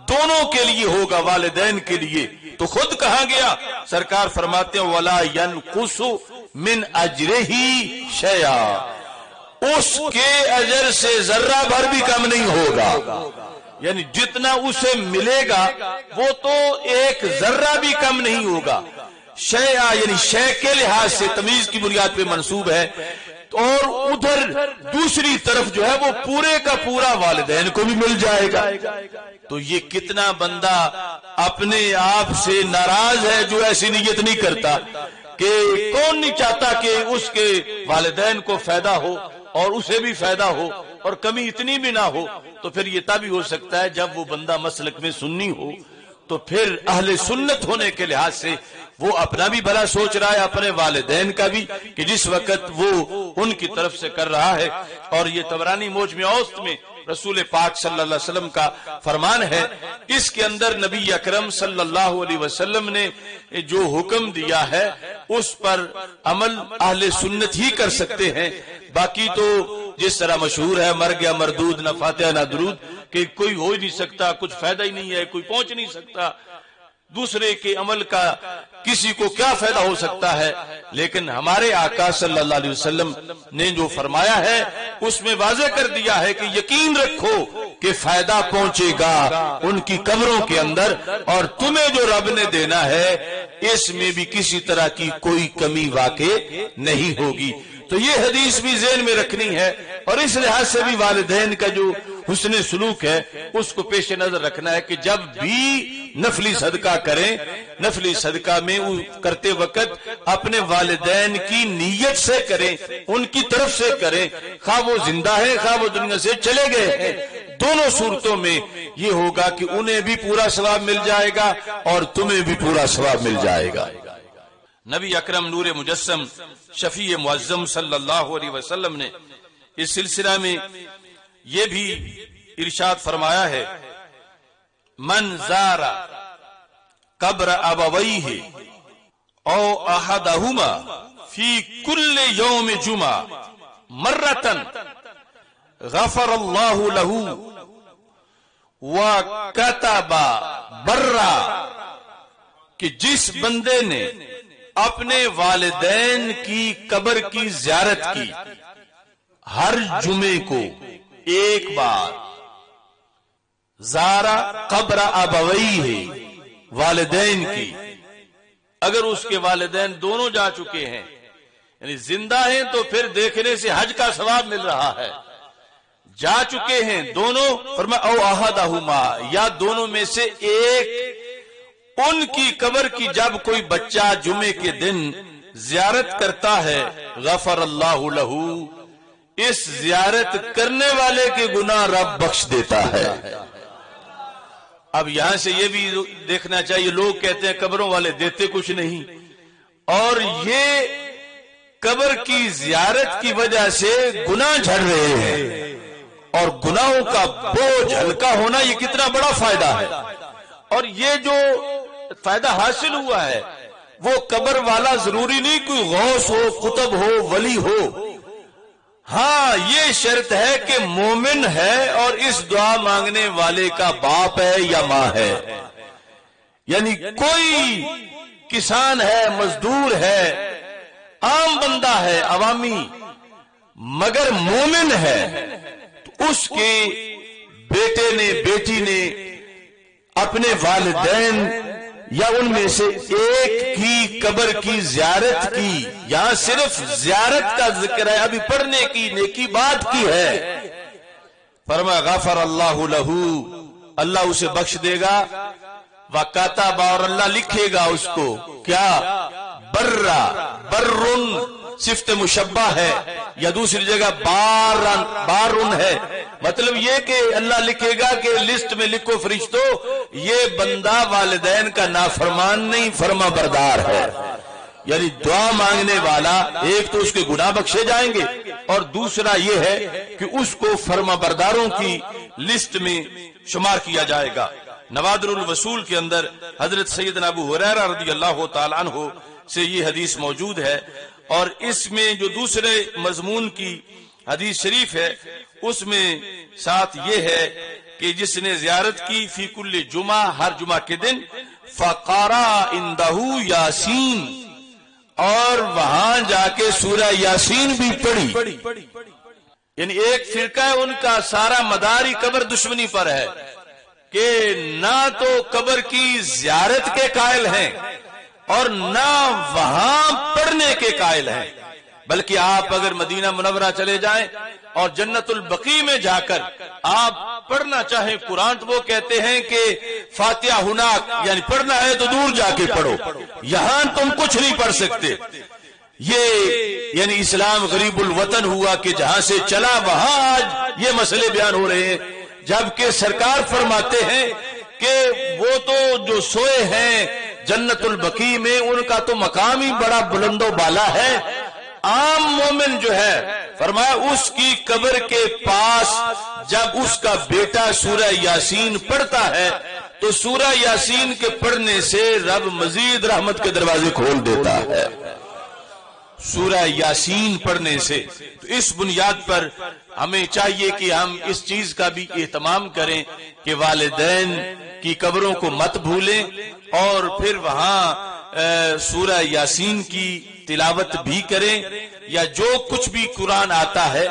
دونوں کے لیے ہوگا، والدین کے لیے۔ تو خود کہا گیا، سرکار فرماتے ہیں وَلَا يَنْقُصُ مِنْ أَجْرِهِ شَيْئًا، اس کے اجر سے ذرہ بھر بھی کم نہیں ہوگا، یعنی جتنا اسے ملے گا وہ تو ایک ذرہ بھی کم نہیں ہوگا۔ شیء یعنی شے کے لحاظ سے تمیز کی بنیاد پہ منسوب ہے، اور ادھر دوسری طرف جو ہے وہ پورے کا پورا والدین کو بھی مل جائے گا۔ تو یہ کتنا بندہ اپنے آپ سے ناراض ہے جو ایسی نیت نہیں کرتا، کہ کون نہیں چاہتا کہ اس کے والدین کو فائدہ ہو اور اسے بھی فائدہ ہو اور کمی اتنی بھی نہ ہو۔ تو پھر یہ تب ہی ہو سکتا ہے جب وہ بندہ مسلک میں سنی ہو، تو پھر اہل سنت ہونے کے لحاظ سے وہ اپنا بھی بھلا سوچ رہا ہے، اپنے والدین کا بھی، کہ جس وقت وہ ان کی طرف سے کر رہا ہے۔ اور یہ طبرانی معجم اوسط میں رسول پاک صلی اللہ علیہ وسلم کا فرمان ہے، اس کے اندر نبی اکرم صلی اللہ علیہ وسلم نے جو حکم دیا ہے اس پر عمل اہل سنت ہی کر سکتے ہیں۔ باقی تو جس طرح مشہور ہے مر گیا مردود، نہ فاتحہ نہ درود، کہ کوئی ہو ہی نہیں سکتا، کچھ فائدہ ہی نہیں ہے، کوئی پہنچ نہیں سکتا، دوسرے کے عمل کا کسی کو کیا فائدہ ہو سکتا ہے۔ لیکن ہمارے آقا صلی اللہ علیہ وسلم نے جو فرمایا ہے اس میں واضح کر دیا ہے کہ یقین رکھو کہ فائدہ پہنچے گا ان کی قبروں کے اندر، اور تمہیں جو رب نے دینا ہے اس میں بھی کسی طرح کی کوئی کمی واقع نہیں ہوگی۔ تو یہ حدیث بھی ذہن میں رکھنی ہے، اور اس لحاظ سے بھی والدین کا جو حسن سلوک ہے اس کو پیش نظر رکھنا ہے کہ جب بھی نفلی صدقہ کریں، نفلی صدقہ میں کرتے وقت اپنے والدین کی نیت سے کریں، ان کی طرف سے کریں، خواہ وہ زندہ ہے خواہ وہ دنیا سے چلے گئے ہیں، دونوں صورتوں میں یہ ہوگا کہ انہیں بھی پورا ثواب مل جائے گا اور تمہیں بھی پورا ثواب مل جائے گا۔ نبی اکرم نور مجسم شفیع معظم صلی اللہ علیہ وسلم نے اس سلسلہ میں یہ بھی ارشاد فرمایا ہے، من زار قبر ابویہ او احدہما فی کل یوم جمعہ مرتن غفر اللہ لہ وکتب برا، کہ جس بندے نے اپنے والدین کی قبر کی زیارت کی ہر جمعے کو ایک بار، زارا قبر ابویہ والدین کی، اگر اس کے والدین دونوں جا چکے ہیں یعنی زندہ ہیں تو پھر دیکھنے سے حج کا ثواب مل رہا ہے، جا چکے ہیں دونوں، فرمایا او احدہما، یا دونوں میں سے ایک ان کی قبر کی جب کوئی بچہ جمعے کے دن زیارت کرتا ہے غفر اللہ لہ، اس زیارت کرنے والے کے گناہ رب بخش دیتا ہے۔ اب یہاں سے یہ بھی دیکھنا چاہیے، لوگ کہتے ہیں قبروں والے دیتے کچھ نہیں، اور یہ قبر کی زیارت کی وجہ سے گناہ جھڑ رہے ہیں، اور گناہوں کا بوجھ ہلکا ہونا یہ کتنا بڑا فائدہ ہے۔ اور یہ جو فائدہ حاصل ہوا ہے وہ قبر والا ضروری نہیں کوئی غوث ہو، قطب ہو، ولی ہو، ہاں یہ شرط ہے کہ مومن ہے اور اس دعا مانگنے والے کا باپ ہے یا ماں ہے، یعنی کوئی کسان ہے، مزدور ہے، عام بندہ ہے، عوامی، مگر مومن ہے تو اس کے بیٹے نے، بیٹی نے اپنے والدین یا ان میں سے ایک کی قبر کی زیارت کی، یہاں صرف زیارت کا ذکر ہے، ابھی پڑھنے کی نیکی بات کی ہے۔ فرمایا غفر اللہ لہو، اللہ اسے بخش دے گا، وَكَتَبَ، اور اللہ لکھے گا اس کو کیا، برا، برن صفت مشبہ ہے، یا دوسری جگہ بارن ہے، مطلب یہ کہ اللہ لکھے گا کہ لسٹ میں لکھو فرشتو یہ بندہ والدین کا نافرمان نہیں، فرما بردار ہے۔ یعنی دعا مانگنے والا ایک تو اس کے گناہ بخشے جائیں گے، اور دوسرا یہ ہے کہ اس کو فرما برداروں کی لسٹ میں شمار کیا جائے گا۔ نوادر الوصول کے اندر حضرت سیدنا ابو ہریرہ رضی اللہ تعالیٰ عنہ سے یہ حدیث موجود ہے، اور اس میں جو دوسرے مضمون کی حدیث شریف ہے اس میں ساتھ یہ ہے کہ جس نے زیارت کی فی کل جمعہ، ہر جمعہ کے دن، فقرا اندہ یاسین، اور وہاں جا کے سورہ یاسین بھی پڑھی۔ یعنی ایک فرقہ ہے ان کا سارا مداری قبر دشمنی پر ہے کہ نہ تو قبر کی زیارت کے قائل ہیں اور نہ وہاں پڑھنے کے قائل ہیں، بلکہ آپ اگر مدینہ منورہ چلے جائیں اور جنت البقیع میں جا کر آپ پڑھنا چاہیں قرآن تو وہ کہتے ہیں کہ فاتحہ ہناک، یعنی پڑھنا ہے تو دور جا کے پڑھو، یہاں تم کچھ نہیں پڑھ سکتے۔ یہ یعنی اسلام غریب الوطن ہوا کہ جہاں سے چلا وہاں آج یہ مسئلے بیان ہو رہے ہیں، جبکہ سرکار فرماتے ہیں کہ وہ تو جو سوئے ہیں جنت البقیع میں ان کا تو مقام ہی بڑا بلند و بالا ہے، عام مومن جو ہے فرمایا اس کی قبر کے پاس جب اس کا بیٹا سورہ یاسین پڑھتا ہے تو سورہ یاسین کے پڑھنے سے رب مزید رحمت کے دروازے کھول دیتا ہے، سورہ یاسین پڑھنے سے۔ تو اس بنیاد پر ہمیں چاہیے کہ ہم اس چیز کا بھی اہتمام کریں کہ والدین کی قبروں کو مت بھولیں، اور پھر وہاں سورہ یاسین کی تلاوت بھی کریں، یا جو کچھ بھی قرآن آتا ہے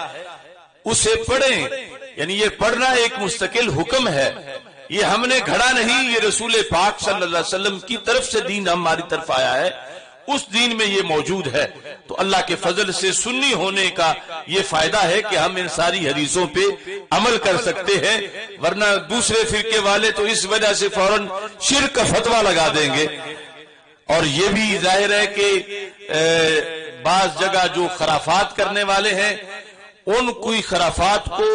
اسے پڑھیں۔ یعنی یہ پڑھنا ایک مستقل حکم ہے، یہ ہم نے گھڑا نہیں، یہ رسول پاک صلی اللہ علیہ وسلم کی طرف سے دین ہماری طرف آیا ہے، اس دین میں یہ موجود ہے۔ تو اللہ کے فضل سے سنی ہونے کا یہ فائدہ ہے کہ ہم ان ساری حدیثوں پہ عمل کر سکتے ہیں، ورنہ دوسرے فرقے والے تو اس وجہ سے فوراً شرک کا فتویٰ لگا دیں گے۔ اور یہ بھی ظاہر ہے کہ بعض جگہ جو خرافات کرنے والے ہیں ان کوئی خرافات کو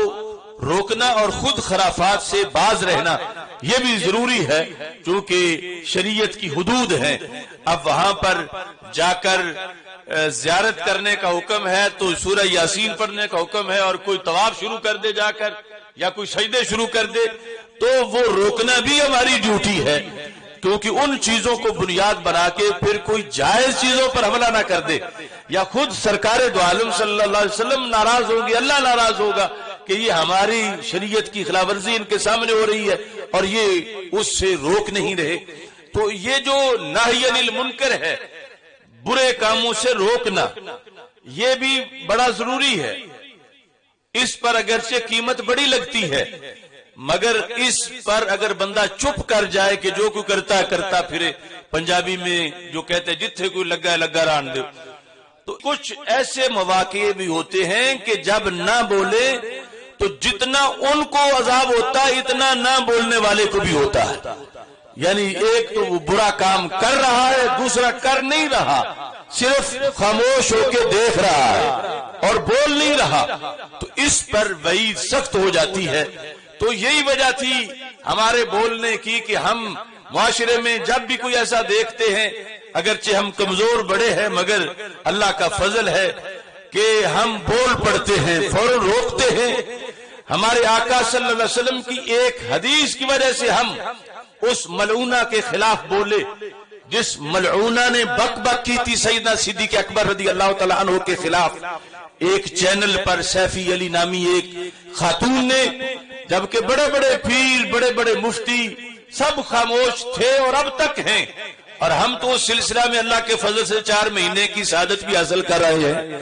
روکنا اور خود خرافات سے باز رہنا یہ بھی ضروری ہے، چونکہ شریعت کی حدود ہیں۔ اب وہاں پر جا کر زیارت کرنے کا حکم ہے تو سورہ یاسین پڑھنے کا حکم ہے، اور کوئی طواف شروع کر دے جا کر یا کوئی سجدے شروع کر دے تو وہ روکنا بھی ہماری ڈیوٹی ہے، کیونکہ ان چیزوں کو بنیاد بنا کے پھر کوئی جائز چیزوں پر حملہ نہ کر دے، یا خود سرکار دو عالم صلی اللہ علیہ وسلم ناراض ہوں گے، اللہ ناراض ہوگا کہ یہ ہماری شریعت کی خلاف ورزی ان کے سامنے ہو رہی ہے اور یہ اس سے روک نہیں رہے۔ تو یہ جو نہی عن المنکر ہے، برے کاموں سے روکنا، یہ بھی بڑا ضروری ہے۔ اس پر اگرچہ قیمت بڑی لگتی ہے، مگر اس پر اگر بندہ چپ کر جائے کہ جو کوئی کرتا پھرے، پنجابی میں جو کہتے جتھے کوئی لگا لگا ران دے، تو کچھ ایسے مواقع بھی ہوتے ہیں کہ جب نہ بولے تو جتنا ان کو عذاب ہوتا ہے اتنا نہ بولنے والے کو بھی ہوتا ہے۔ یعنی ایک تو وہ برا کام کر رہا ہے، دوسرا کر نہیں رہا، صرف خاموش ہو کے دیکھ رہا ہے اور بول نہیں رہا، تو اس پر وعید سخت ہو جاتی ہے۔ تو یہی وجہ تھی ہمارے بولنے کی کہ ہم معاشرے میں جب بھی کوئی ایسا دیکھتے ہیں، اگرچہ ہم کمزور بڑے ہیں مگر اللہ کا فضل ہے کہ ہم بول پڑتے ہیں، فوراً روکتے ہیں۔ ہمارے آقا صلی اللہ علیہ وسلم کی ایک حدیث کی وجہ سے ہم اس ملعونہ کے خلاف بولے جس ملعونہ نے بک بک کی تھی سیدنا صدیق اکبر رضی اللہ تعالیٰ عنہ کے خلاف۔ ایک چینل پر سیفی علی نامی ایک خاتون نے، جبکہ بڑے بڑے پیر، بڑے بڑے مفتی سب خاموش تھے اور اب تک ہیں، اور ہم تو اس سلسلہ میں اللہ کے فضل سے 4 مہینے کی سعادت بھی حاصل کر رہے ہیں،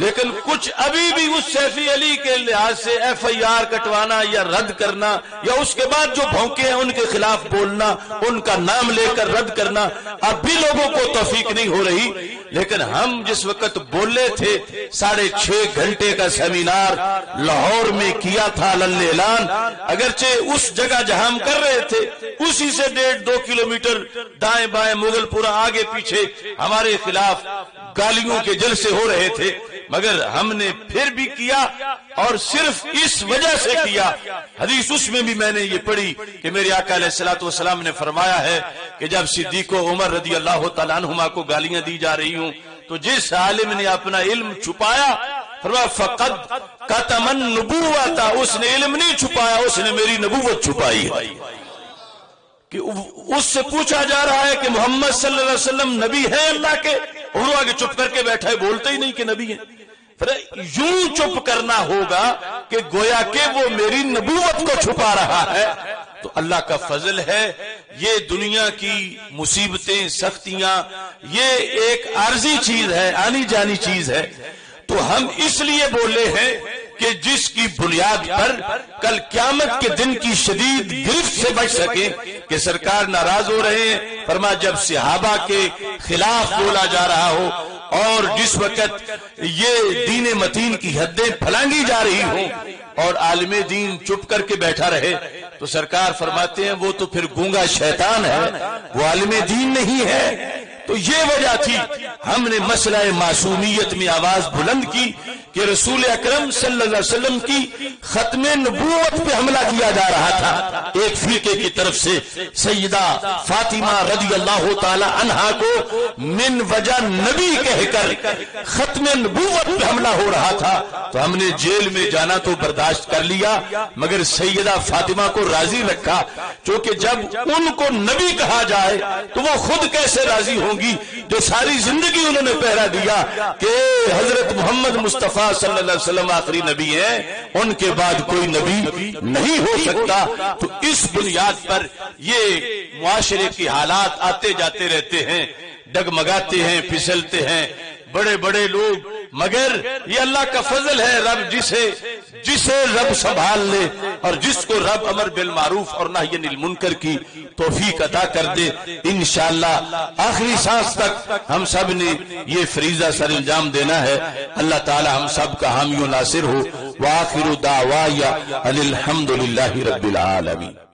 لیکن کچھ ابھی بھی اس سیفی علی کے لحاظ سے FIR کٹوانا یا رد کرنا، یا اس کے بعد جو بھونکے ہیں ان کے خلاف بولنا، ان کا نام لے کر رد کرنا، اب بھی لوگوں کو توفیق نہیں ہو رہی۔ لیکن ہم جس وقت بولے تھے 6.5 گھنٹے کا سیمینار لاہور میں کیا تھا اعلان، اگرچہ اس جگہ جہاں ہم کر رہے تھے اسی سے 1.5-2 کلومیٹر دائیں بائیں مغل پورا آگے پیچھے ہمارے خلاف گالیوں کے جلسے ہو رہے تھے، مگر ہم نے پھر بھی کیا، اور صرف اس وجہ سے کیا۔ حدیث اس میں بھی میں نے یہ پڑھی کہ میرے آقا علیہ الصلوۃ والسلام نے فرمایا ہے کہ جب صدیق و عمر رضی اللہ تعالیٰ عنہما کو گالیاں دی جا رہی ہوں تو جس عالم نے اپنا علم چھپایا، فرمایا فقد کتم النبوۃ، اس نے علم نہیں چھپایا، اس نے میری نبوت چھپائی ہے۔ کہ اس سے پوچھا جا رہا ہے کہ محمد صلی اللہ علیہ وسلم نبی ہے اللہ کے، اور وہ آگے چپ کر کے بیٹھا ہے، بولتے ہی نہیں کہ نبی ہے۔ پھر یوں چپ کرنا ہوگا کہ گویا کہ وہ میری نبوت کو چھپا رہا ہے۔ تو اللہ کا فضل ہے، یہ دنیا کی مصیبتیں، سختیاں، یہ ایک عارضی چیز ہے، آنی جانی چیز ہے۔ تو ہم اس لیے بولے ہیں کہ جس کی بنیاد پر کل قیامت کے دن کی شدید گرفت سے بچ سکے، کہ سرکار ناراض ہو رہے ہیں، فرمایا جب صحابہ کے خلاف بولا جا رہا ہو اور جس وقت یہ دین متین کی حدیں پھلانگی جا رہی ہوں اور عالم دین چپ کر کے بیٹھا رہے، تو سرکار فرماتے ہیں وہ تو پھر گونگا شیطان ہے، وہ عالم دین نہیں ہے۔ تو یہ وجہ تھی ہم نے مسئلہ معصومیت میں آواز بلند کی کہ رسول اکرم صلی اللہ علیہ وسلم کی ختم نبوت پہ حملہ کیا جا رہا تھا۔ ایک فرقے کی طرف سے سیدہ فاطمہ رضی اللہ تعالی عنہا کو من وجہ نبی کہہ کر ختم نبوت پہ حملہ ہو رہا تھا، تو ہم نے جیل میں جانا تو برداشت کر لیا، مگر سیدہ فاطمہ کو راضی رکھا، چونکہ جب ان کو نبی کہا جائے تو وہ خود کیسے راضی ہوں گی جو ساری زندگی انہوں نے پہرا دیا کہ حضرت محمد مصطفیٰ صلی اللہ علیہ وسلم آخری نبی ہیں، ان کے بعد کوئی نبی نہیں ہو سکتا۔ تو اس بنیاد پر یہ معاشرے کی حالات آتے جاتے رہتے ہیں، ڈگمگاتے ہیں، پھسلتے ہیں بڑے بڑے لوگ، مگر یہ اللہ کا فضل ہے، رب جسے رب سنبھال لے اور جس کو رب امر بالمعروف اور نہی عن المنکر کی توفیق عطا کر دے، انشاءاللہ آخری سانس تک ہم سب نے یہ فریضہ سر انجام دینا ہے۔ اللہ تعالی ہم سب کا حامی و ناصر ہو۔ وآخر دعوایا ان الحمد للہ رب العالمین۔